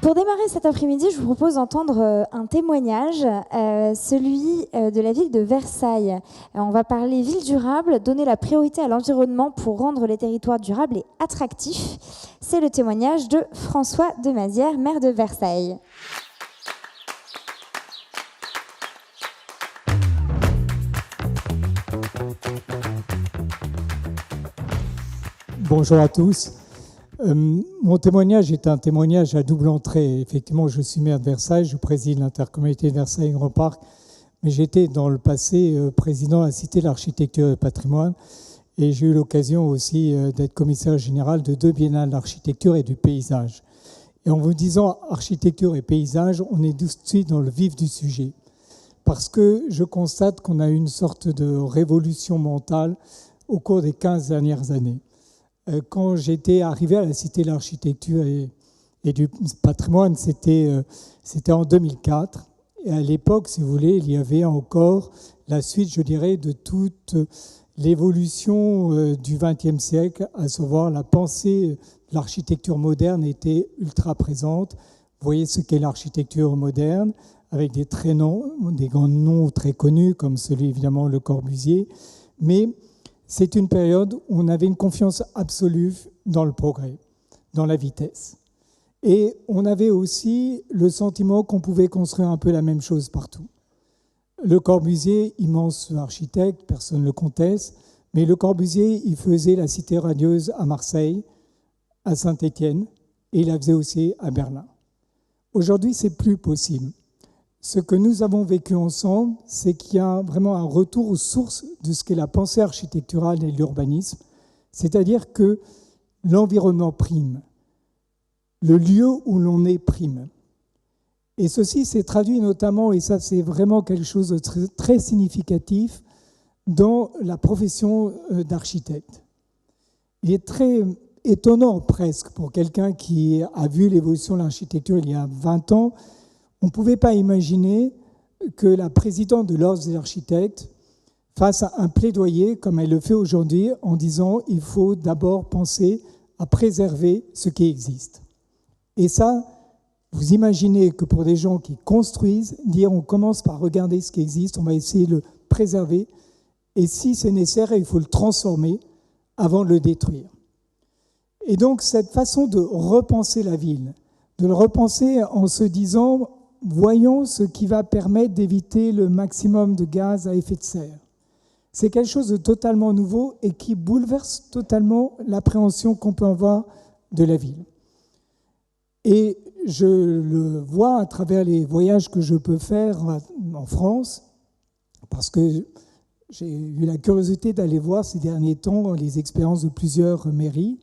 Pour démarrer cet après-midi, je vous propose d'entendre un témoignage, celui de la ville de Versailles. On va parler ville durable, donner la priorité à l'environnement pour rendre les territoires durables et attractifs. C'est le témoignage de François de Mazières, maire de Versailles. Bonjour à tous. Mon témoignage est un témoignage à double entrée. Effectivement, je suis maire de Versailles, je préside l'intercommunalité de Versailles Grand Parc, mais j'étais dans le passé président de la Cité de l'Architecture et du Patrimoine, et j'ai eu l'occasion aussi d'être commissaire général de 2 biennales d'architecture et du paysage. Et en vous disant architecture et paysage, on est tout de suite dans le vif du sujet, parce que je constate qu'on a eu une sorte de révolution mentale au cours des 15 dernières années. Quand j'étais arrivé à la Cité de l'Architecture et du Patrimoine, c'était en 2004. Et à l'époque, si vous voulez, il y avait encore la suite, je dirais, de toute l'évolution du XXe siècle, à savoir la pensée de l'architecture moderne était ultra présente. Vous voyez ce qu'est l'architecture moderne, avec des grands noms très connus, comme celui, évidemment, Le Corbusier. Mais c'est une période où on avait une confiance absolue dans le progrès, dans la vitesse. Et on avait aussi le sentiment qu'on pouvait construire un peu la même chose partout. Le Corbusier, immense architecte, personne ne le conteste, mais Le Corbusier, il faisait la cité radieuse à Marseille, à Saint-Étienne, et il la faisait aussi à Berlin. Aujourd'hui, c'est plus possible. Ce que nous avons vécu ensemble, c'est qu'il y a vraiment un retour aux sources de ce qu'est la pensée architecturale et l'urbanisme, c'est-à-dire que l'environnement prime, le lieu où l'on est prime. Et ceci s'est traduit notamment, et ça c'est vraiment quelque chose de très, très significatif, dans la profession d'architecte. Il est très étonnant presque pour quelqu'un qui a vu l'évolution de l'architecture il y a 20 ans. On ne pouvait pas imaginer que la présidente de l'Ordre des architectes fasse un plaidoyer comme elle le fait aujourd'hui en disant qu'il faut d'abord penser à préserver ce qui existe. Et ça, vous imaginez que pour des gens qui construisent, dire on commence par regarder ce qui existe, on va essayer de le préserver, et si c'est nécessaire, il faut le transformer avant de le détruire. Et donc cette façon de repenser la ville, de le repenser en se disant voyons ce qui va permettre d'éviter le maximum de gaz à effet de serre. C'est quelque chose de totalement nouveau et qui bouleverse totalement l'appréhension qu'on peut avoir de la ville. Et je le vois à travers les voyages que je peux faire en France, parce que j'ai eu la curiosité d'aller voir ces derniers temps les expériences de plusieurs mairies.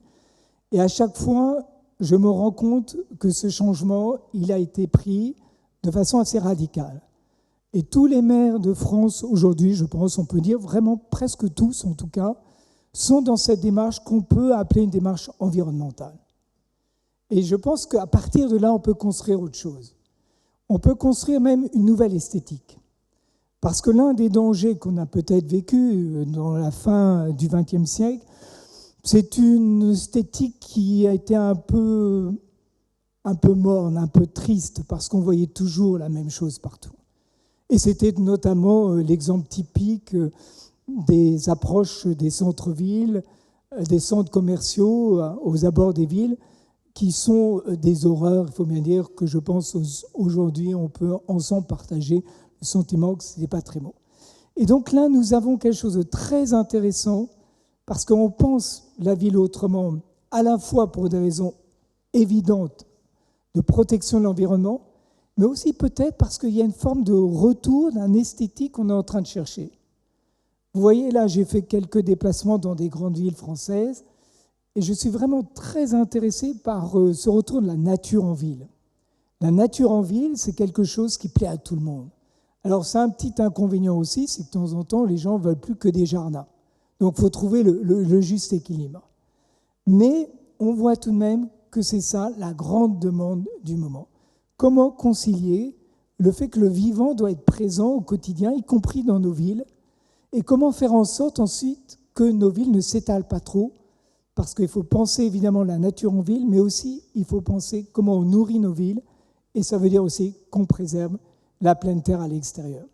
Et à chaque fois, je me rends compte que ce changement, il a été pris de façon assez radicale. Et tous les maires de France aujourd'hui, je pense, on peut dire vraiment presque tous en tout cas, sont dans cette démarche qu'on peut appeler une démarche environnementale. Et je pense qu'à partir de là, on peut construire autre chose. On peut construire même une nouvelle esthétique. Parce que l'un des dangers qu'on a peut-être vécu dans la fin du XXe siècle, c'est une esthétique qui a été un peu morne, un peu triste, parce qu'on voyait toujours la même chose partout. Et c'était notamment l'exemple typique des approches des centres-villes, des centres commerciaux aux abords des villes, qui sont des horreurs, il faut bien dire, que je pense aujourd'hui on peut ensemble partager le sentiment que ce n'est pas très beau. Et donc là, nous avons quelque chose de très intéressant, parce qu'on pense la ville autrement, à la fois pour des raisons évidentes de protection de l'environnement, mais aussi peut-être parce qu'il y a une forme de retour d'un esthétique qu'on est en train de chercher. Vous voyez, là, j'ai fait quelques déplacements dans des grandes villes françaises, et je suis vraiment très intéressé par ce retour de la nature en ville. La nature en ville, c'est quelque chose qui plaît à tout le monde. Alors, c'est un petit inconvénient aussi, c'est que de temps en temps, les gens ne veulent plus que des jardins. Donc, il faut trouver le juste équilibre. Mais on voit tout de même que c'est ça la grande demande du moment. Comment concilier le fait que le vivant doit être présent au quotidien, y compris dans nos villes, et comment faire en sorte ensuite que nos villes ne s'étalent pas trop, parce qu'il faut penser évidemment la nature en ville, mais aussi il faut penser comment on nourrit nos villes et ça veut dire aussi qu'on préserve la pleine terre à l'extérieur.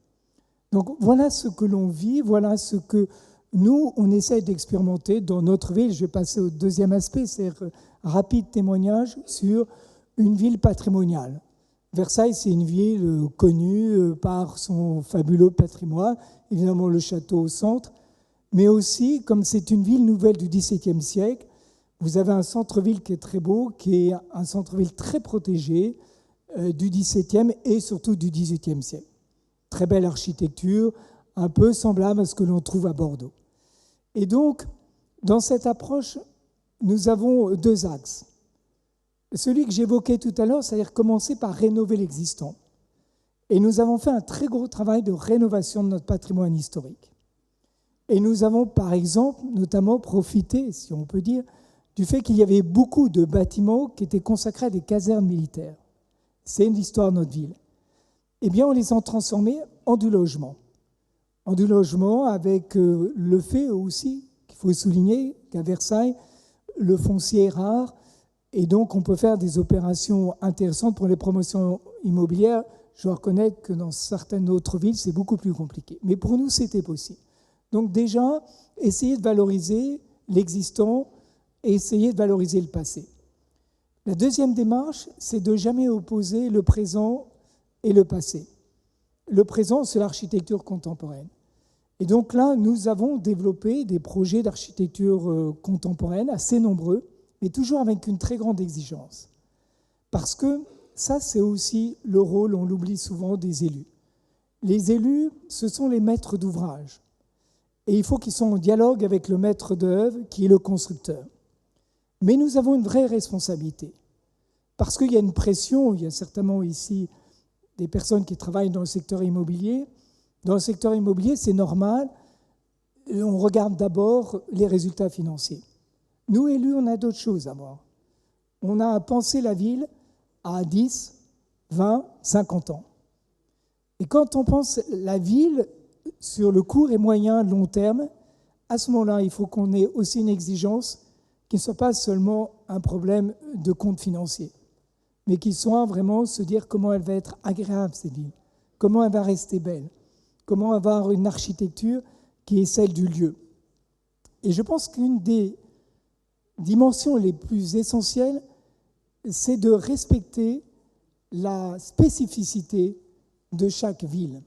Donc voilà ce que l'on vit, voilà ce que nous, on essaie d'expérimenter dans notre ville. Je vais passer au deuxième aspect, c'est rapide témoignage sur une ville patrimoniale. Versailles, c'est une ville connue par son fabuleux patrimoine, évidemment le château au centre, mais aussi, comme c'est une ville nouvelle du XVIIe siècle, vous avez un centre-ville qui est très beau, qui est un centre-ville très protégé du XVIIe et surtout du XVIIIe siècle. Très belle architecture, un peu semblable à ce que l'on trouve à Bordeaux. Et donc, dans cette approche, nous avons deux axes. Celui que j'évoquais tout à l'heure, c'est-à-dire commencer par rénover l'existant. Et nous avons fait un très gros travail de rénovation de notre patrimoine historique. Et nous avons, par exemple, notamment profité, si on peut dire, du fait qu'il y avait beaucoup de bâtiments qui étaient consacrés à des casernes militaires. C'est une histoire de notre ville. Eh bien, on les a transformés en du logement. En du logement avec le fait aussi, qu'il faut souligner, qu'à Versailles, le foncier est rare, et donc on peut faire des opérations intéressantes pour les promotions immobilières. Je dois reconnaître que dans certaines autres villes, c'est beaucoup plus compliqué. Mais pour nous, c'était possible. Donc déjà, essayer de valoriser l'existant et essayer de valoriser le passé. La deuxième démarche, c'est de jamais opposer le présent et le passé. Le présent, c'est l'architecture contemporaine. Et donc là, nous avons développé des projets d'architecture contemporaine assez nombreux, mais toujours avec une très grande exigence. Parce que ça, c'est aussi le rôle, on l'oublie souvent, des élus. Les élus, ce sont les maîtres d'ouvrage. Et il faut qu'ils soient en dialogue avec le maître d'œuvre, qui est le constructeur. Mais nous avons une vraie responsabilité. Parce qu'il y a une pression, il y a certainement ici des personnes qui travaillent dans le secteur immobilier. Dans le secteur immobilier, c'est normal, on regarde d'abord les résultats financiers. Nous, élus, on a d'autres choses à voir. On a à penser la ville à 10, 20, 50 ans. Et quand on pense la ville sur le court et moyen long terme, à ce moment-là, il faut qu'on ait aussi une exigence qui ne soit pas seulement un problème de compte financier, mais qui soit vraiment se dire comment elle va être agréable, cette ville, comment elle va rester belle, comment avoir une architecture qui est celle du lieu. Et je pense qu'une des dimensions les plus essentielles, c'est de respecter la spécificité de chaque ville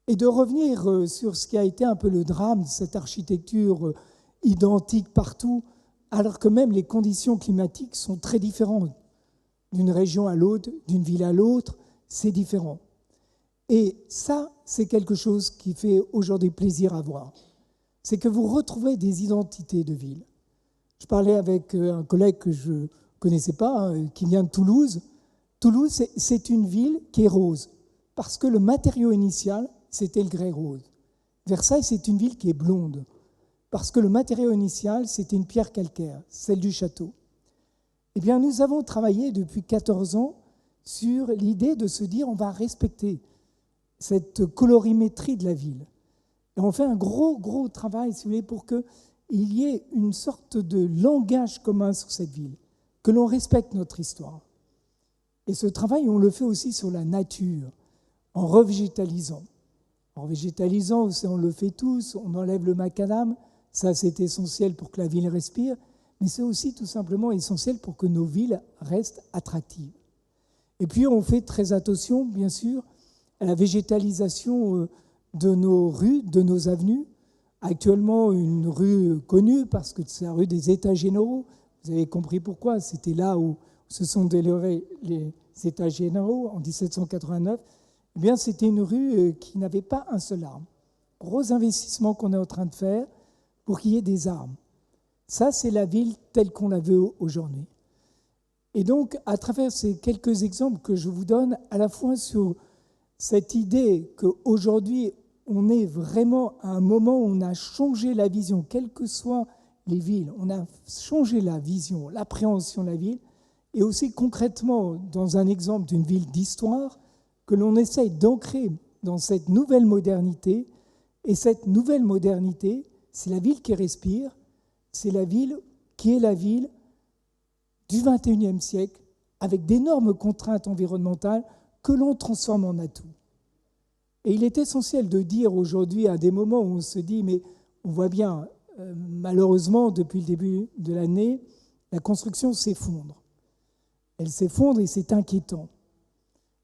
et de revenir sur ce qui a été un peu le drame de cette architecture identique partout, alors que même les conditions climatiques sont très différentes. D'une région à l'autre, d'une ville à l'autre, c'est différent. Et ça, c'est quelque chose qui fait aujourd'hui plaisir à voir. C'est que vous retrouvez des identités de ville. Je parlais avec un collègue que je ne connaissais pas, qui vient de Toulouse. Toulouse, c'est une ville qui est rose, parce que le matériau initial, c'était le grès rose. Versailles, c'est une ville qui est blonde, parce que le matériau initial, c'était une pierre calcaire, celle du château. Eh bien, nous avons travaillé depuis 14 ans sur l'idée de se dire on va respecter cette colorimétrie de la ville. Et on fait un gros travail, si vous voulez, pour qu'il y ait une sorte de langage commun sur cette ville, que l'on respecte notre histoire. Et ce travail, on le fait aussi sur la nature, en revégétalisant. En végétalisant, on le fait tous, on enlève le macadam, ça c'est essentiel pour que la ville respire, mais c'est aussi tout simplement essentiel pour que nos villes restent attractives. Et puis on fait très attention, bien sûr, à la végétalisation de nos rues, de nos avenues. Actuellement, une rue connue, parce que c'est la rue des États généraux, vous avez compris pourquoi, c'était là où se sont délivrés les États généraux en 1789, eh bien c'était une rue qui n'avait pas un seul arbre. Gros investissement qu'on est en train de faire pour qu'il y ait des arbres. Ça, c'est la ville telle qu'on la veut aujourd'hui. Et donc, à travers ces quelques exemples que je vous donne, à la fois sur cette idée qu'aujourd'hui, on est vraiment à un moment où on a changé la vision, quelles que soient les villes, on a changé la vision, l'appréhension de la ville, et aussi concrètement, dans un exemple d'une ville d'histoire, que l'on essaye d'ancrer dans cette nouvelle modernité. Et cette nouvelle modernité, c'est la ville qui respire, c'est la ville qui est la ville du XXIe siècle, avec d'énormes contraintes environnementales que l'on transforme en atout. Et il est essentiel de dire aujourd'hui, à des moments où on se dit, mais on voit bien, malheureusement, depuis le début de l'année, la construction s'effondre. Elle s'effondre et c'est inquiétant.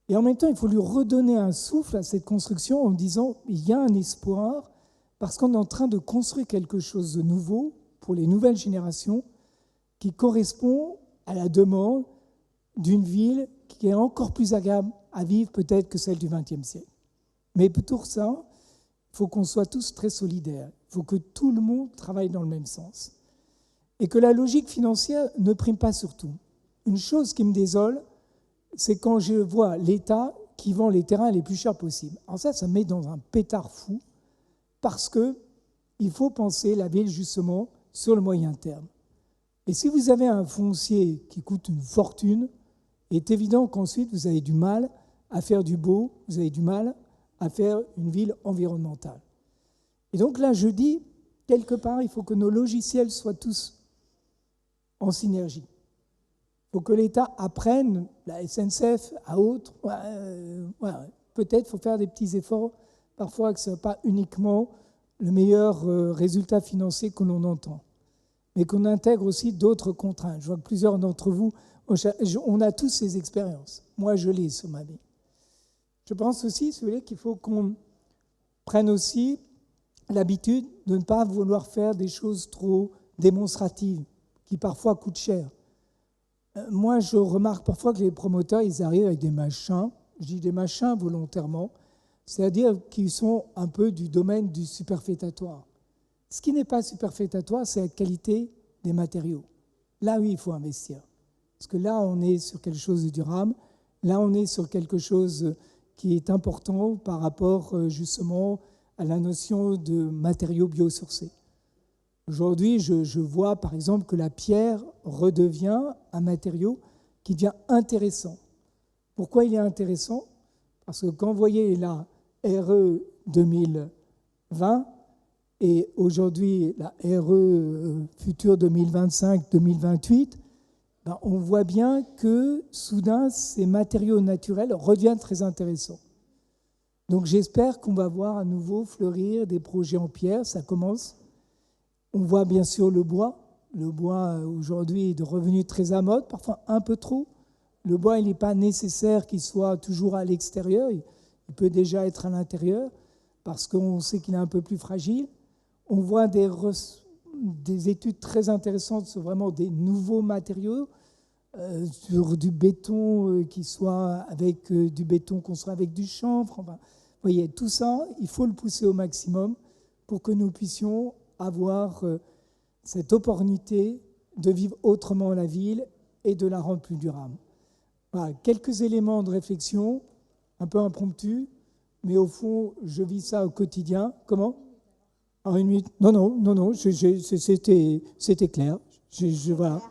Et en même temps, il faut lui redonner un souffle à cette construction en disant, il y a un espoir, parce qu'on est en train de construire quelque chose de nouveau pour les nouvelles générations qui correspond à la demande d'une ville qui est encore plus agréable à vivre peut-être que celle du XXe siècle. Mais pour ça, il faut qu'on soit tous très solidaires. Il faut que tout le monde travaille dans le même sens. Et que la logique financière ne prime pas sur tout. Une chose qui me désole, c'est quand je vois l'État qui vend les terrains les plus chers possibles. Alors ça me met dans un pétard fou, parce qu'il faut penser la ville justement sur le moyen terme. Et si vous avez un foncier qui coûte une fortune, il est évident qu'ensuite vous avez du mal à faire du beau, vous avez du mal à faire une ville environnementale. Et donc là, je dis, quelque part, il faut que nos logiciels soient tous en synergie. Il faut que l'État apprenne, la SNCF, à autres. Peut-être qu'il faut faire des petits efforts, parfois que ce n'est pas uniquement le meilleur résultat financier que l'on entend, mais qu'on intègre aussi d'autres contraintes. Je vois que plusieurs d'entre vous, on a tous ces expériences. Moi, je l'ai sur ma vie. Je pense aussi, si vous voulez, qu'il faut qu'on prenne aussi l'habitude de ne pas vouloir faire des choses trop démonstratives, qui parfois coûtent cher. Moi, je remarque parfois que les promoteurs, ils arrivent avec des machins, je dis des machins volontairement, c'est-à-dire qu'ils sont un peu du domaine du superfétatoire. Ce qui n'est pas superfétatoire, c'est la qualité des matériaux. Là, oui, il faut investir. Parce que là, on est sur quelque chose de durable, là, on est sur quelque chose qui est important par rapport justement à la notion de matériaux biosourcés. Aujourd'hui, je vois par exemple que la pierre redevient un matériau qui devient intéressant. Pourquoi il est intéressant ? Parce que quand vous voyez la RE 2020 et aujourd'hui la RE future 2025-2028, on voit bien que soudain, ces matériaux naturels redeviennent très intéressants. Donc j'espère qu'on va voir à nouveau fleurir des projets en pierre, ça commence. On voit bien sûr le bois. Le bois aujourd'hui est devenu très à mode, parfois un peu trop. Le bois, il n'est pas nécessaire qu'il soit toujours à l'extérieur, il peut déjà être à l'intérieur, parce qu'on sait qu'il est un peu plus fragile. On voit des études très intéressantes sur vraiment des nouveaux matériaux, sur du béton qui soit avec du béton construit avec du chanvre. Enfin, vous voyez, tout ça, il faut le pousser au maximum pour que nous puissions avoir cette opportunité de vivre autrement la ville et de la rendre plus durable. Voilà, quelques éléments de réflexion, un peu impromptus, mais au fond, je vis ça au quotidien. Comment ? En une minute ? Non, c'était clair. Voilà.